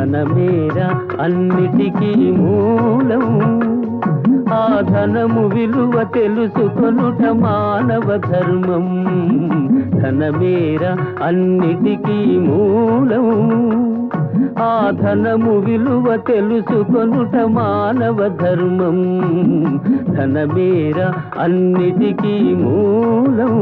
ధనమేరా అన్నిటికీ మూలం. ఆ ధనము విలువ తెలుసుకొనుట మానవ ధర్మం. ధనమేరా అన్నిటికీ మూలం. ఆ ధనము విలువ తెలుసుకొనుట మానవ ధర్మం. ధనమేరా అన్నిటికీ మూలం.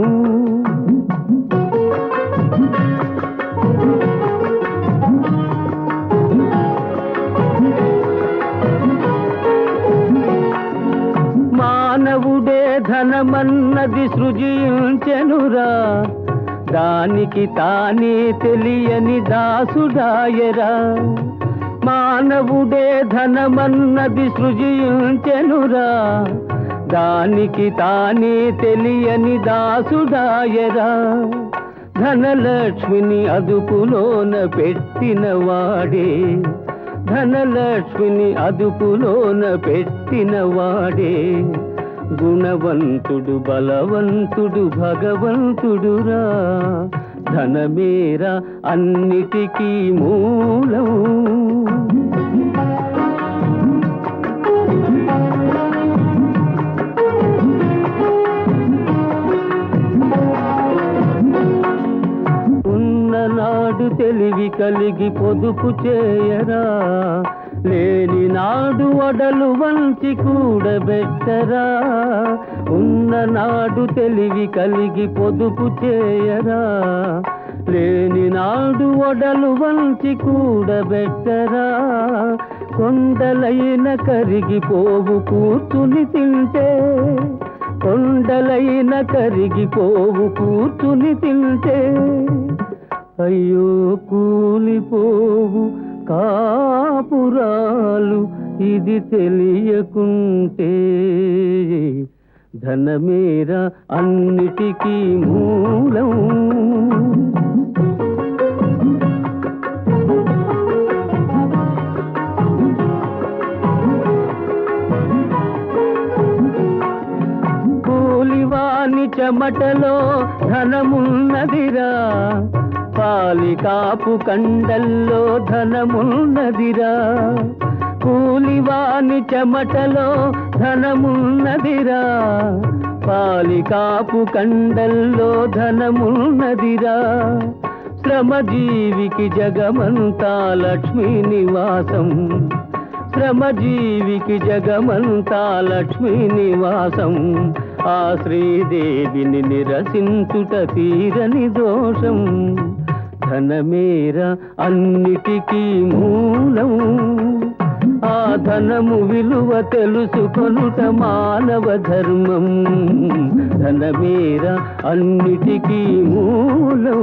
మానవుడే ధనమన్నది సృజించెనురా, దానికి తానే తెలియని దాసుడాయరా. మానవుడే ధనమన్నది సృజించెనురా, దానికి తానే తెలియని దాసుడాయరా. ధనలక్ష్మిని అదుపులోన పెట్టినవాడే, ధనలక్ష్మిని అదుపులోన పెట్టినవాడే గుణవంతుడు, బలవంతుడు, భగవంతుడురా. ధనమేరా అన్నిటికీ మూలం. ఉన్ననాడు తెలివి కలిగి పొదుపు చేయరా, లేని నాడు ఒడలు వంచి కూడబెట్టరా. ఉన్ననాడు తెలివి కలిగి పొదుపు చేయరా, లేని నాడు ఒడలు వంచి కూడబెట్టరా. కొండలైన కరిగిపోవు కూర్చుని తింటే, కొండలైన కరిగిపోవు కూర్చుని తింటే. అయ్యో కూలిపోవు కాపురాలు ఇది తెలియకుంటే. ధనమేరా అన్నిటికీ మూలం. కూలివాని చెమటలో ధనమున్నదిరా, పాలికాపు కండల్లో ధనమున్నదిరా. కూలివాని చెమటలో ధనమున్నదిరా, పాలికాపు కండల్లో ధనమున్నదిరా. శ్రమజీవికి జగమంతా లక్ష్మీ నివాసం, శ్రమజీవికి జగమంతా లక్ష్మీ నివాసం. ఆ శ్రీదేవిని నిరసించుట తీరని దోషం. ధనమేరా అన్నిటికీ మూలం. ఆ ధనము విలువ తెలుసుకొనుట మానవ ధర్మం. ధనమేరా అన్నిటికీ మూలం.